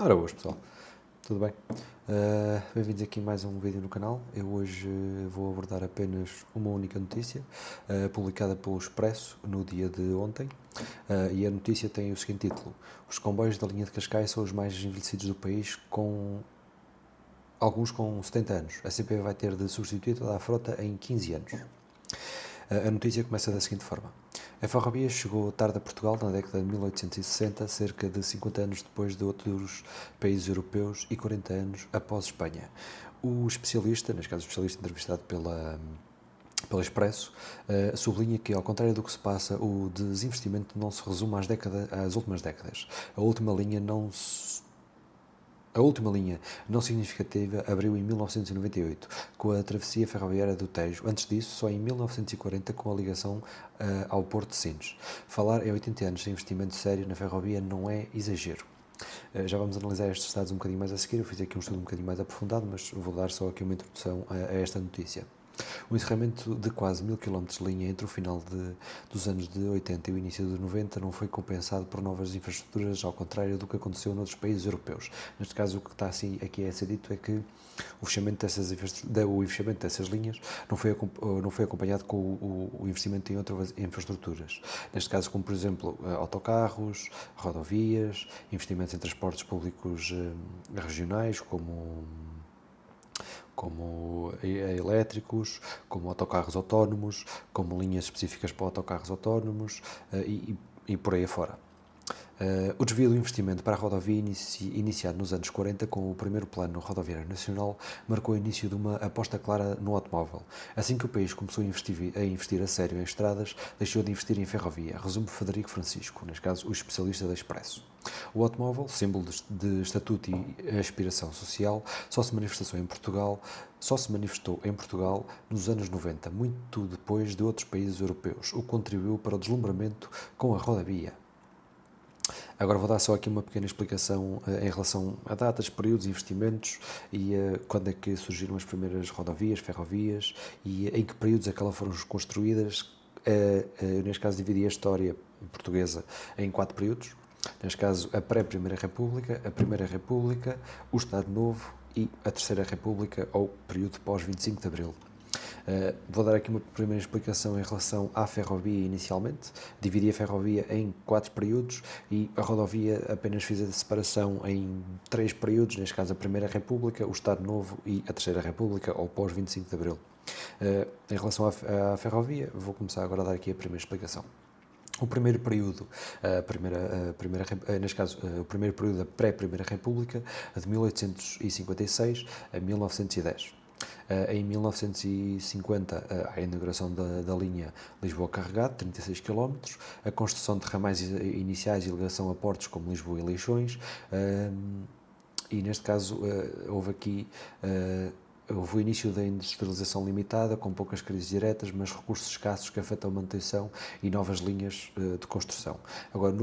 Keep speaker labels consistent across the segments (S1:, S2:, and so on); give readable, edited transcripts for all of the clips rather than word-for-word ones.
S1: Ora boas pessoal, tudo bem? Bem-vindos aqui a mais um vídeo no canal. Eu hoje vou abordar apenas uma única notícia, publicada pelo Expresso no dia de ontem, e a notícia tem o seguinte título: os comboios da linha de Cascais são os mais envelhecidos do país, com alguns com 70 anos. A CP vai ter de substituir toda a frota em 15 anos. A notícia começa da seguinte forma: a ferrovia chegou tarde a Portugal na década de 1860, cerca de 50 anos depois de outros países europeus e 40 anos após Espanha. O especialista, neste caso o especialista entrevistado pela Expresso, sublinha que, ao contrário do que se passa, o desinvestimento não se resume às últimas décadas. A última linha não significativa abriu em 1998, com a travessia ferroviária do Tejo. Antes disso, só em 1940, com a ligação ao Porto de Sines. Falar em 80 anos de investimento sério na ferrovia não é exagero. Já vamos analisar estes dados um bocadinho mais a seguir. Eu fiz aqui um estudo um bocadinho mais aprofundado, mas vou dar só aqui uma introdução a esta notícia. O encerramento de quase 1000 km de linha entre o final dos anos de 80 e o início de 90 não foi compensado por novas infraestruturas, ao contrário do que aconteceu noutros países europeus. Neste caso, o que está assim, aqui a ser dito é que o investimento dessas linhas não foi acompanhado com o investimento em outras infraestruturas. Neste caso, como por exemplo autocarros, rodovias, investimentos em transportes públicos regionais, como elétricos, como autocarros autónomos, como linhas específicas para autocarros autónomos e por aí afora. O desvio do investimento para a rodovia, iniciado nos anos 40 com o primeiro plano rodoviário nacional, marcou o início de uma aposta clara no automóvel. Assim que o país começou a investir a sério em estradas, deixou de investir em ferrovia, resume Frederico Francisco, neste caso o especialista da Expresso. O automóvel, símbolo de estatuto e aspiração social, só se manifestou em Portugal nos anos 90, muito depois de outros países europeus, o que contribuiu para o deslumbramento com a rodovia. Agora vou dar só aqui uma pequena explicação em relação a datas, períodos, investimentos e quando é que surgiram as primeiras rodovias, ferrovias e em que períodos é que elas foram construídas. Eu, neste caso, dividi a história portuguesa em 4 períodos. Neste caso, a pré-Primeira República, a Primeira República, o Estado Novo e a Terceira República, ou período pós-25 de Abril. Vou dar aqui uma primeira explicação em relação à ferrovia inicialmente. Dividi a ferrovia em 4 períodos e a rodovia apenas fiz a separação em 3 períodos, neste caso a Primeira República, o Estado Novo e a Terceira República, ou pós-25 de Abril. Em relação à ferrovia, vou começar agora a dar aqui a primeira explicação. O primeiro período, neste caso, o primeiro período da pré-Primeira República, de 1856 a 1910. Em 1950, a inauguração da linha Lisboa-Carregado, 36 km, a construção de ramais iniciais e ligação a portos como Lisboa e Leixões, e neste caso houve o início da industrialização limitada, com poucas crises diretas, mas recursos escassos que afetam a manutenção e novas linhas de construção. Agora,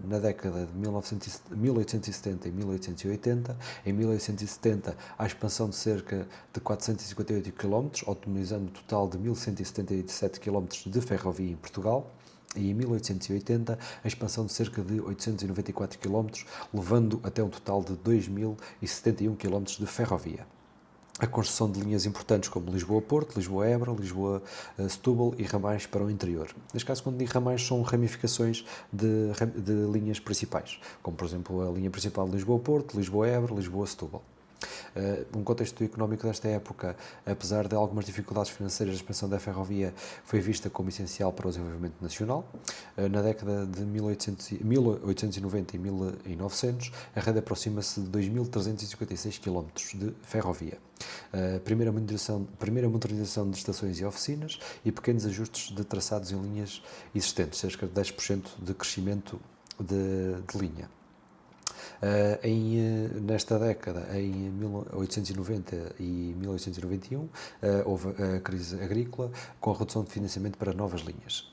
S1: na década de 1870 e 1880, em 1870, há a expansão de cerca de 458 km, autonomizando um total de 1177 km de ferrovia em Portugal. E em 1880, a expansão de cerca de 894 km, levando até um total de 2071 km de ferrovia. A construção de linhas importantes como Lisboa-Porto, Lisboa-Évora, Lisboa-Setúbal e ramais para o interior. Neste caso, quando digo ramais, são ramificações de linhas principais, como por exemplo a linha principal de Lisboa-Porto, Lisboa-Évora, Lisboa-Setúbal. Um contexto económico desta época, apesar de algumas dificuldades financeiras, a expansão da ferrovia foi vista como essencial para o desenvolvimento nacional. Na década de 1890 e 1900, a rede aproxima-se de 2.356 km de ferrovia. Primeira modernização de estações e oficinas e pequenos ajustes de traçados em linhas existentes, cerca de 10% de crescimento de linha. Nesta década, em 1890 e 1891, houve a crise agrícola, com a redução de financiamento para novas linhas.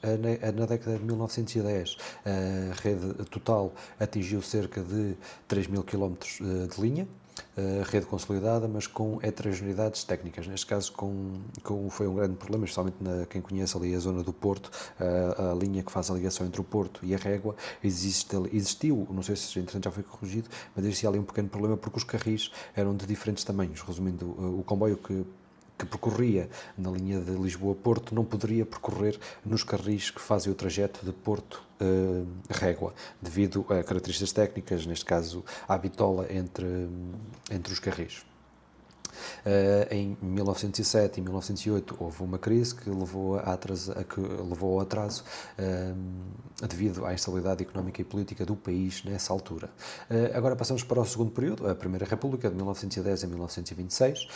S1: Na década de 1910, a rede total atingiu cerca de 3.000 km de linha. rede consolidada, mas com heterogeneidades técnicas. Neste caso, foi um grande problema, especialmente quem conhece ali a zona do Porto, a linha que faz a ligação entre o Porto e a Régua, existiu, não sei se entretanto já foi corrigido, mas existia ali um pequeno problema porque os carris eram de diferentes tamanhos. Resumindo, o comboio que percorria na linha de Lisboa-Porto não poderia percorrer nos carris que fazem o trajeto de Porto-Régua, devido a características técnicas, neste caso à bitola entre os carris. Em 1907 e 1908 houve uma crise que levou ao atraso devido à instabilidade económica e política do país nessa altura. Agora passamos para o segundo período, a Primeira República, de 1910 a 1926.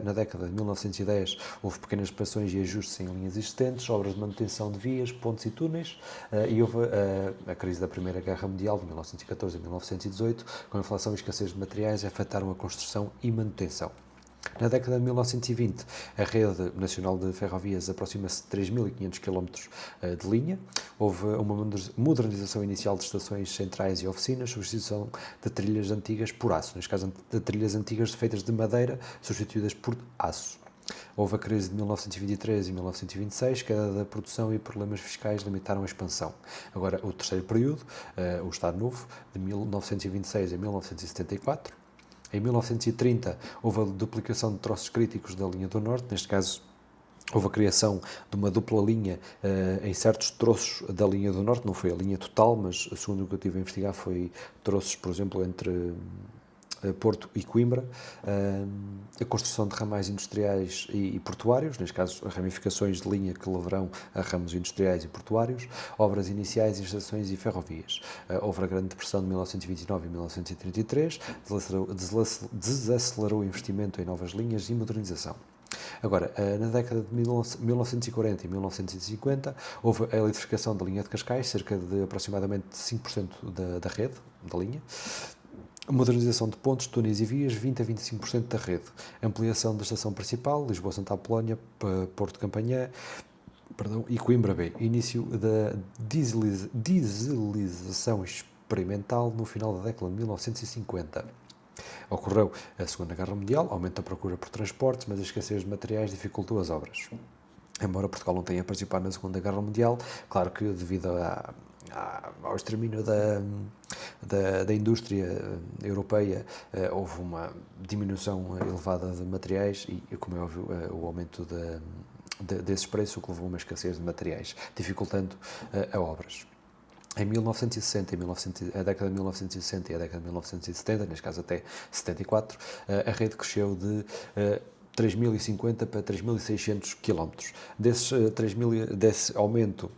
S1: Na década de 1910 houve pequenas reparações e ajustes em linhas existentes, obras de manutenção de vias, pontes e túneis, e houve a crise da Primeira Guerra Mundial, de 1914 a 1918, com a inflação e escassez de materiais, afetaram a construção e manutenção. Na década de 1920, a rede nacional de ferrovias aproxima-se de 3.500 km de linha. Houve uma modernização inicial de estações centrais e oficinas, substituição de trilhas antigas por aço, neste caso de trilhas antigas feitas de madeira, substituídas por aço. Houve a crise de 1923 e 1926, queda da produção e problemas fiscais limitaram a expansão. Agora, o terceiro período, o Estado Novo, de 1926 a 1974. Em 1930, houve a duplicação de troços críticos da linha do Norte, neste caso, houve a criação de uma dupla linha em certos troços da linha do Norte, não foi a linha total, mas segundo o que eu tive a investigar foi troços, por exemplo, entre Porto e Coimbra, a construção de ramais industriais e portuários, neste caso ramificações de linha que levarão a ramos industriais e portuários, obras iniciais, estações e ferrovias. Houve a Grande Depressão de 1929 e 1933, desacelerou o investimento em novas linhas e modernização. Agora, na década de 1940 e 1950, houve a eletrificação da linha de Cascais, cerca de aproximadamente 5% da rede, da linha. Modernização de pontos, túneis e vias, 20 a 25% da rede. Ampliação da estação principal, Lisboa-Santa Apolónia, Porto de Campanhã, e Coimbra B. Início da dieselização experimental no final da década de 1950. Ocorreu a Segunda Guerra Mundial, aumento da procura por transportes, mas a escassez de materiais dificultou as obras. Embora Portugal não tenha participado na Segunda Guerra Mundial, claro que devido ao extermínio da indústria europeia, houve uma diminuição elevada de materiais e, como é óbvio, o aumento desses preços, o que levou a uma escassez de materiais, dificultando a obras. Em 1960, a década de 1960 e a década de 1970, neste caso até 74, a rede cresceu de 3.050 para 3.600 km. Desse aumento,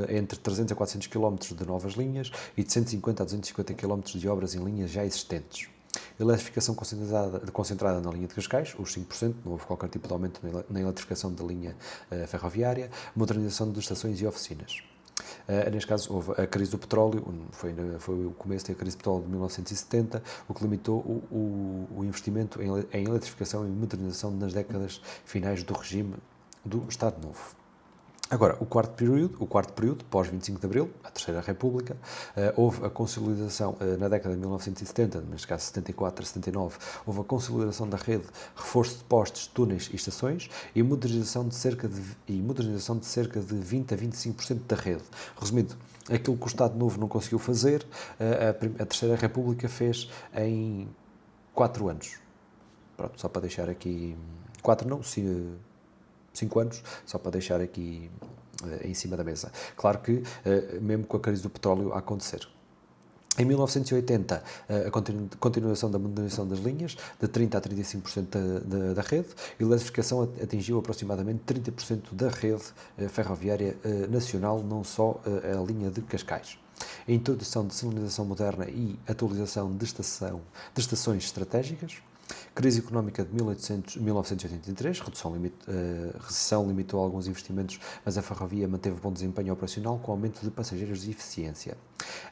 S1: entre 300 a 400 km de novas linhas e de 150 a 250 km de obras em linhas já existentes. Eletrificação concentrada na linha de Cascais, os 5%, não houve qualquer tipo de aumento na eletrificação da linha ferroviária, modernização de estações e oficinas. Neste caso, houve a crise do petróleo, foi o começo da crise do petróleo de 1970, o que limitou o investimento em eletrificação e modernização nas décadas finais do regime do Estado Novo. Agora, o quarto período, pós 25 de Abril, a Terceira República, houve a consolidação, na década de 1970, neste caso 74 a 79, houve a consolidação da rede, reforço de postes, túneis e estações e modernização de cerca de 20 a 25% da rede. Resumindo, aquilo que o Estado Novo não conseguiu fazer, a Terceira República fez em 4 anos. Pronto, só para deixar aqui... 5 anos, só para deixar aqui em cima da mesa. Claro que, mesmo com a crise do petróleo a acontecer. Em 1980, a continuação da modernização das linhas, de 30% a 35% da rede, e a eletrificação atingiu aproximadamente 30% da rede ferroviária nacional, não só a linha de Cascais. A introdução de sinalização moderna e atualização de estações estratégicas. Crise económica de 1983, recessão limitou alguns investimentos, mas a ferrovia manteve bom desempenho operacional com aumento de passageiros e eficiência.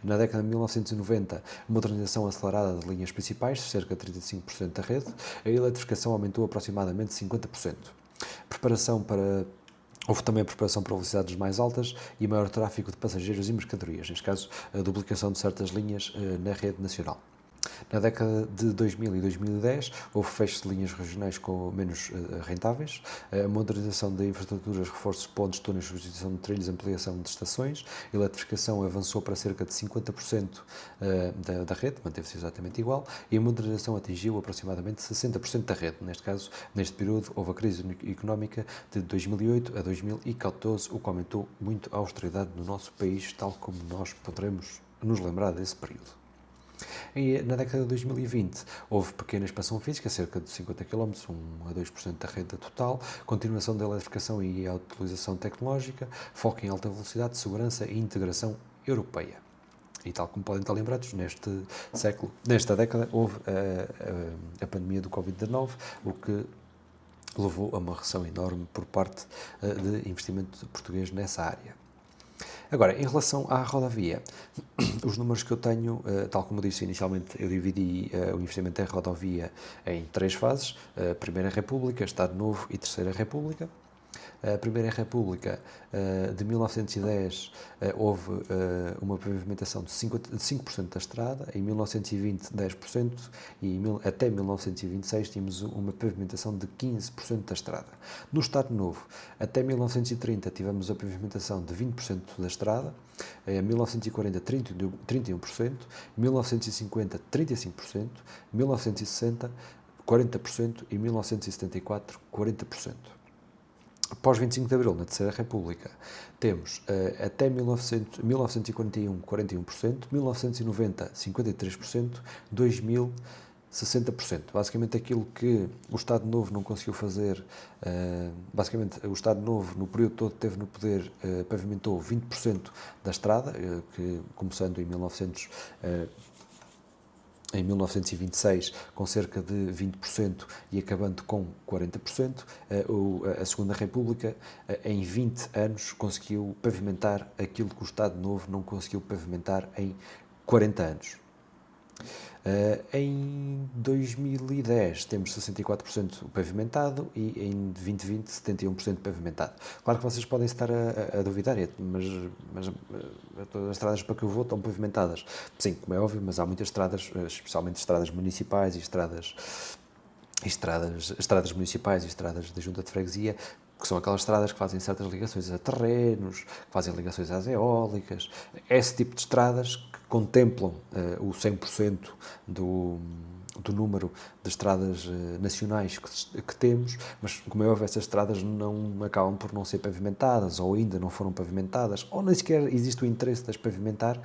S1: Na década de 1990, modernização acelerada das linhas principais, cerca de 35% da rede, a eletrificação aumentou aproximadamente 50%. Houve também a preparação para velocidades mais altas e maior tráfego de passageiros e mercadorias, neste caso a duplicação de certas linhas na rede nacional. Na década de 2000 e 2010, houve fechos de linhas regionais com menos rentáveis, a modernização de infraestruturas, reforços de pontos, túneis, substituição de trilhos, ampliação de estações, a eletrificação avançou para cerca de 50% da rede, manteve-se exatamente igual, e a modernização atingiu aproximadamente 60% da rede. Neste caso, neste período, houve a crise económica de 2008 a 2014, o que aumentou muito a austeridade no nosso país, tal como nós poderemos nos lembrar desse período. Na década de 2020 houve pequena expansão física, cerca de 50 km, 1 a 2% da rede total, continuação da eletrificação e a utilização tecnológica, foco em alta velocidade, segurança e integração europeia. E tal como podem estar lembrados, nesta década, houve a pandemia do Covid-19, o que levou a uma recessão enorme por parte de investimento português nessa área. Agora, em relação à rodovia, os números que eu tenho, tal como disse inicialmente, eu dividi o investimento em rodovia em 3 fases: Primeira República, Estado Novo e Terceira República. A Primeira República, de 1910, houve uma pavimentação de 5% da estrada, em 1920, 10%, e até 1926 tínhamos uma pavimentação de 15% da estrada. No Estado Novo, até 1930, tivemos a pavimentação de 20% da estrada, em 1940, 31%, 1950, 35%, 1960, 40% e 1974, 40%. Após 25 de Abril, na Terceira República, temos até 1941, 41%, 1990, 53%, 2000, 60%. Basicamente aquilo que o Estado Novo não conseguiu fazer, basicamente o Estado Novo no período todo que teve no poder pavimentou 20% da estrada, que começando em 1926, com cerca de 20% e acabando com 40%, a Segunda República, em 20 anos, conseguiu pavimentar aquilo que o Estado Novo não conseguiu pavimentar em 40 anos. Em 2010 temos 64% pavimentado e em 2020 71% pavimentado. Claro que vocês podem estar a duvidar, mas todas as estradas para que eu vou estão pavimentadas. Sim, como é óbvio, mas há muitas estradas, especialmente estradas municipais e estradas municipais e estradas da Junta de Freguesia, que são aquelas estradas que fazem certas ligações a terrenos, que fazem ligações às eólicas, esse tipo de estradas que contemplam o 100% do número de estradas nacionais que temos, mas como é óbvio, essas estradas não acabam por não ser pavimentadas, ou ainda não foram pavimentadas, ou nem sequer existe o interesse de as pavimentar,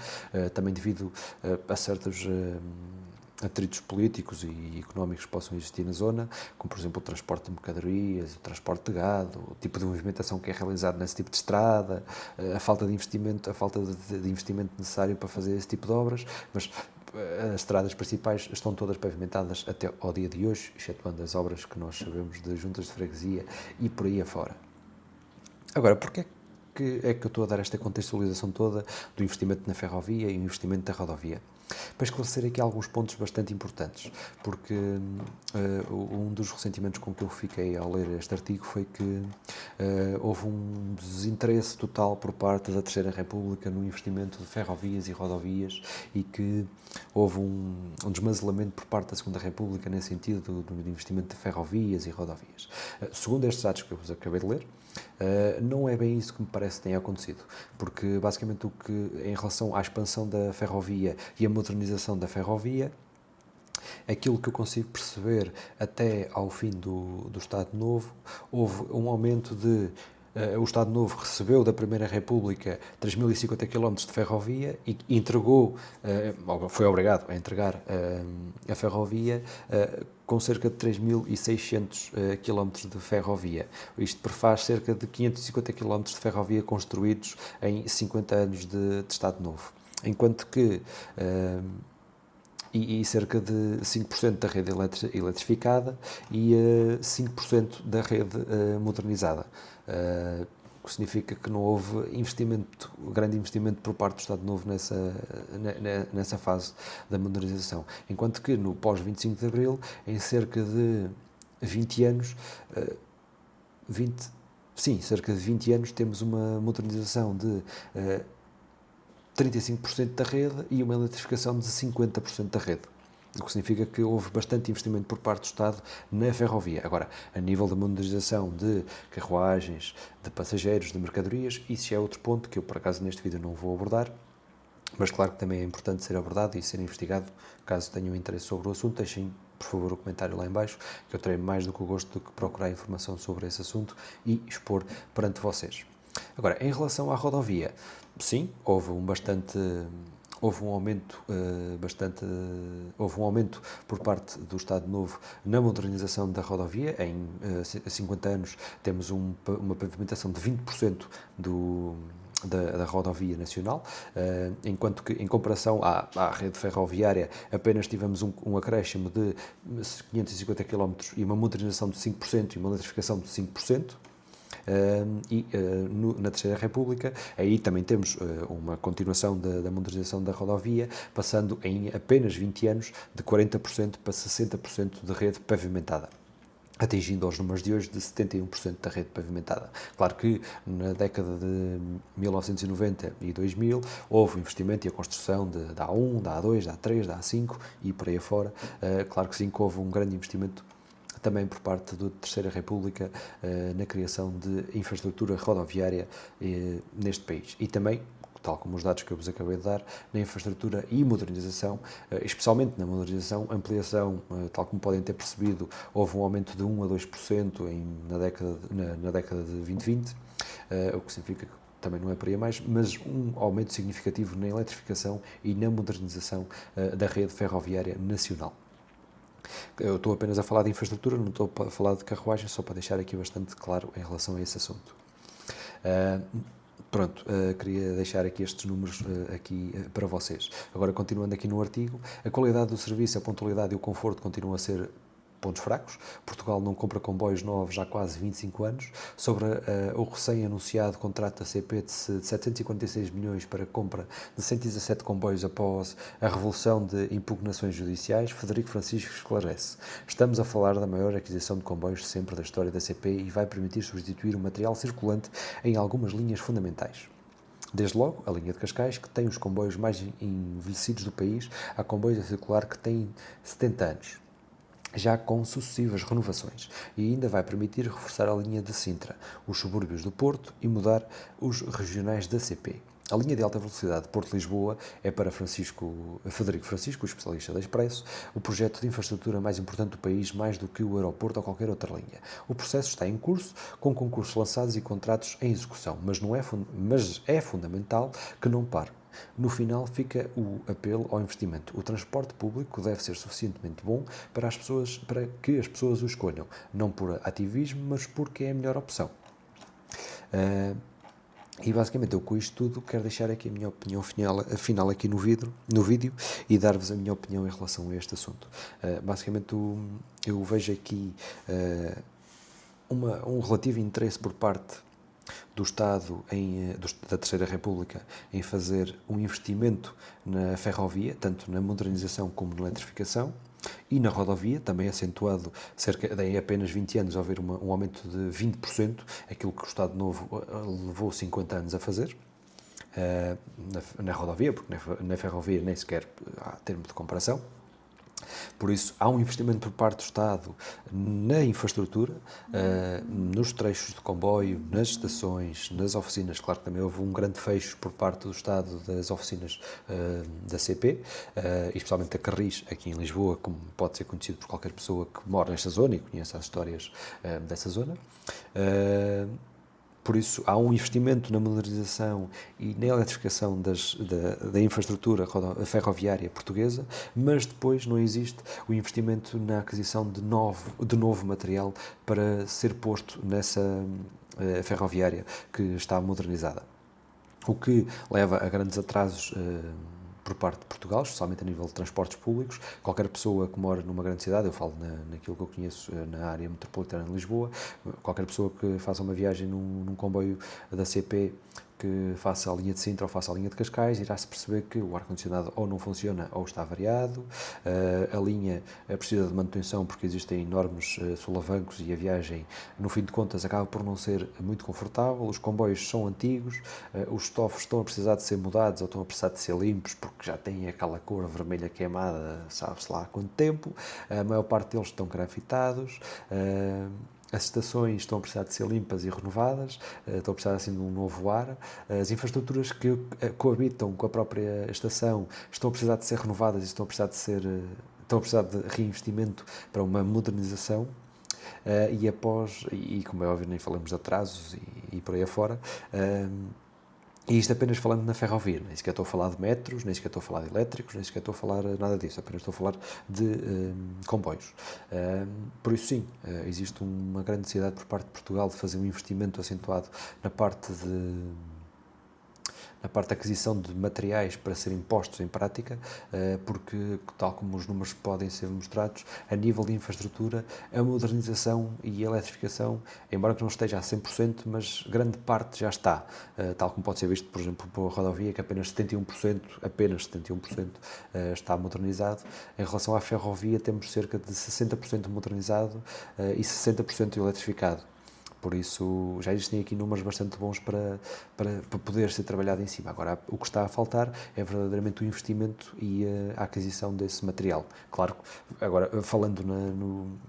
S1: também devido a certos atritos políticos e económicos que possam existir na zona, como por exemplo o transporte de mercadorias, o transporte de gado, o tipo de movimentação que é realizado nesse tipo de estrada, a falta de investimento, necessário para fazer esse tipo de obras, mas as estradas principais estão todas pavimentadas até ao dia de hoje, excetuando as obras que nós sabemos de juntas de freguesia e por aí afora. Agora, porquê que eu estou a dar esta contextualização toda do investimento na ferrovia e o investimento da rodovia? Para esclarecer aqui alguns pontos bastante importantes, porque um dos ressentimentos com que eu fiquei ao ler este artigo foi que houve um desinteresse total por parte da Terceira República no investimento de ferrovias e rodovias e que houve um desmantelamento por parte da Segunda República nesse sentido do investimento de ferrovias e rodovias. Segundo estes dados que eu vos acabei de ler, não é bem isso que me parece que tenha acontecido, porque basicamente em relação à expansão da ferrovia e a modernização da ferrovia, aquilo que eu consigo perceber até ao fim do Estado Novo, houve um aumento de... o Estado Novo recebeu da Primeira República 3.050 km de ferrovia e entregou, foi obrigado a entregar a ferrovia com cerca de 3.600 km de ferrovia. Isto prefaz cerca de 550 km de ferrovia construídos em 50 anos de Estado Novo. Enquanto que e cerca de 5% da rede eletrificada e 5% da rede modernizada. O que significa que não houve grande investimento por parte do Estado Novo nessa fase da modernização. Enquanto que no pós-25 de Abril, em cerca de 20 anos, cerca de 20 anos, temos uma modernização de 35% da rede e uma eletrificação de 50% da rede. o que significa que houve bastante investimento por parte do Estado na ferrovia. Agora, a nível da modernização de carruagens, de passageiros, de mercadorias, isso já é outro ponto que eu, por acaso, neste vídeo não vou abordar, mas claro que também é importante ser abordado e ser investigado. Caso tenham interesse sobre o assunto, deixem, por favor, o comentário lá em baixo, que eu terei mais do que o gosto de procurar informação sobre esse assunto e expor perante vocês. Agora, em relação à rodovia, sim, houve um aumento por parte do Estado Novo na modernização da rodovia. Em 50 anos temos uma pavimentação de 20% da rodovia nacional, enquanto que, em comparação à rede ferroviária, apenas tivemos um acréscimo de 550 km e uma modernização de 5% e uma eletrificação de 5%. Na Terceira República, aí também temos uma continuação da modernização da rodovia, passando em apenas 20 anos de 40% para 60% de rede pavimentada, atingindo aos números de hoje de 71% da rede pavimentada. Claro que na década de 1990 e 2000 houve investimento e a construção da A1, da A2, da A3, da A5 e por aí afora. Claro que sim, que houve um grande investimento também por parte da Terceira República na criação de infraestrutura rodoviária neste país. E também, tal como os dados que eu vos acabei de dar, na infraestrutura e modernização, especialmente na modernização, ampliação, tal como podem ter percebido, houve um aumento de 1 a 2% na década de 2020, o que significa que também não é por aí mais, mas um aumento significativo na eletrificação e na modernização da rede ferroviária nacional. Eu estou apenas a falar de infraestrutura, não estou a falar de carruagem, só para deixar aqui bastante claro em relação a esse assunto. Queria deixar aqui estes números aqui para vocês. Agora, continuando aqui no artigo, a qualidade do serviço, a pontualidade e o conforto continuam a ser pontos fracos. Portugal não compra comboios novos há quase 25 anos. Sobre o recém-anunciado contrato da CP de 746 milhões para a compra de 117 comboios após a revolução de impugnações judiciais, Frederico Francisco esclarece: estamos a falar da maior aquisição de comboios sempre da história da CP e vai permitir substituir o material circulante em algumas linhas fundamentais. Desde logo, a linha de Cascais, que tem os comboios mais envelhecidos do país, há comboios a circular que têm 70 anos. Já com sucessivas renovações, e ainda vai permitir reforçar a linha de Sintra, os subúrbios do Porto e mudar os regionais da CP. A linha de alta velocidade Porto-Lisboa é para Frederico Francisco, o especialista da Expresso, o projeto de infraestrutura mais importante do país, mais do que o aeroporto ou qualquer outra linha. O processo está em curso, com concursos lançados e contratos em execução, mas é fundamental que não pare. No final fica o apelo ao investimento. O transporte público deve ser suficientemente bom para que as pessoas o escolham, não por ativismo, mas porque é a melhor opção. E basicamente eu com isto tudo quero deixar aqui a minha opinião final aqui no vídeo e dar-vos a minha opinião em relação a este assunto. Basicamente eu vejo aqui um relativo interesse por parte do Estado, da Terceira República, em fazer um investimento na ferrovia, tanto na modernização como na eletrificação, e na rodovia, também acentuado em apenas 20 anos, a haver um aumento de 20%, aquilo que o Estado Novo levou 50 anos a fazer, na rodovia, porque na ferrovia nem sequer há termo de comparação. Por isso, há um investimento por parte do Estado na infraestrutura, nos trechos de comboio, nas estações, nas oficinas. Claro que também houve um grande fecho por parte do Estado das oficinas da CP, especialmente da Carris, aqui em Lisboa, como pode ser conhecido por qualquer pessoa que mora nesta zona e conhece as histórias dessa zona. Por isso, há um investimento na modernização e na eletrificação da infraestrutura ferroviária portuguesa, mas depois não existe o investimento na aquisição de novo material para ser posto nessa ferroviária que está modernizada. O que leva a grandes atrasos por parte de Portugal, especialmente a nível de transportes públicos. Qualquer pessoa que mora numa grande cidade, eu falo naquilo que eu conheço na área metropolitana de Lisboa, qualquer pessoa que faça uma viagem num comboio da CP que faça a linha de Sintra ou faça a linha de Cascais, irá-se perceber que o ar-condicionado ou não funciona ou está variado, a linha precisa de manutenção porque existem enormes solavancos e a viagem, no fim de contas, acaba por não ser muito confortável, os comboios são antigos, os estofos estão a precisar de ser mudados ou estão a precisar de ser limpos porque já têm aquela cor vermelha queimada, sabe-se lá há quanto tempo, a maior parte deles estão grafitados, as estações estão a precisar de ser limpas e renovadas, estão a precisar assim de um novo ar, as infraestruturas que coabitam com a própria estação estão a precisar de ser renovadas e estão a precisar de ser estão a precisar de reinvestimento para uma modernização. E após, e como é óbvio, nem falamos de atrasos e por aí afora, e isto apenas falando na ferrovia, nem sequer estou a falar de metros, nem sequer estou a falar de elétricos, nem sequer estou a falar nada disso, apenas estou a falar de comboios. Por isso sim, existe uma grande necessidade por parte de Portugal de fazer um investimento acentuado na parte de aquisição de materiais para serem postos em prática, porque, tal como os números podem ser mostrados, a nível de infraestrutura, a modernização e a eletrificação, embora que não esteja a 100%, mas grande parte já está, tal como pode ser visto, por exemplo, pela rodovia, que apenas 71% está modernizado. Em relação à ferrovia, temos cerca de 60% modernizado e 60% eletrificado. Por isso, já existem aqui números bastante bons para poder ser trabalhado em cima. Agora, o que está a faltar é verdadeiramente o investimento e a aquisição desse material. Claro, agora, falando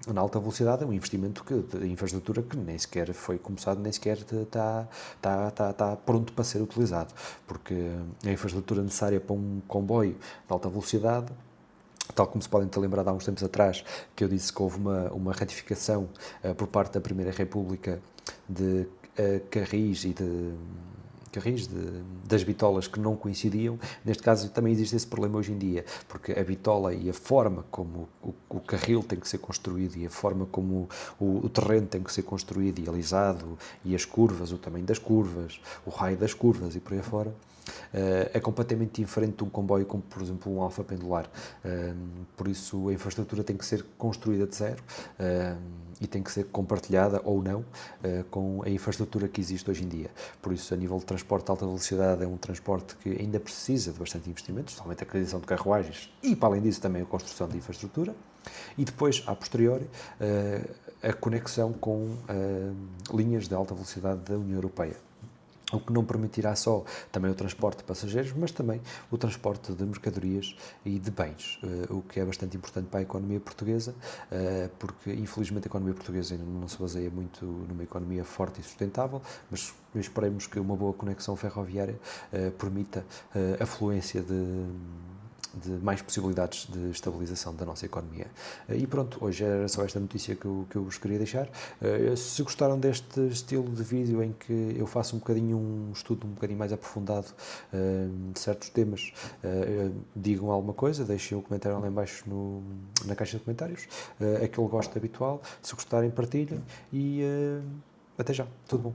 S1: na alta velocidade, é um investimento de infraestrutura que nem sequer foi começado, nem sequer está pronto para ser utilizado, porque a infraestrutura necessária para um comboio de alta velocidade, tal como se podem ter lembrado há uns tempos atrás, que eu disse que houve uma ratificação por parte da Primeira República de carris das bitolas que não coincidiam. Neste caso também existe esse problema hoje em dia, porque a bitola e a forma como o carril tem que ser construído e a forma como o terreno tem que ser construído e alisado, e as curvas, o tamanho das curvas, o raio das curvas e por aí fora, é completamente diferente de um comboio como, por exemplo, um alfa pendular. Por isso, a infraestrutura tem que ser construída de zero e tem que ser compartilhada ou não com a infraestrutura que existe hoje em dia. Por isso, a nível de transporte de alta velocidade, é um transporte que ainda precisa de bastante investimento, especialmente a aquisição de carruagens e, para além disso, também a construção de infraestrutura. E depois, a posteriori, a conexão com linhas de alta velocidade da União Europeia, o que não permitirá só também o transporte de passageiros, mas também o transporte de mercadorias e de bens, o que é bastante importante para a economia portuguesa, porque infelizmente a economia portuguesa ainda não se baseia muito numa economia forte e sustentável, mas esperemos que uma boa conexão ferroviária permita a fluência de mais possibilidades de estabilização da nossa economia. E pronto, hoje era só esta notícia que eu vos queria deixar. Se gostaram deste estilo de vídeo em que eu faço um estudo um bocadinho mais aprofundado de certos temas, digam alguma coisa, deixem um comentário lá em baixo na caixa de comentários, aquele gosto habitual. Se gostarem, partilhem e até já, tudo bom.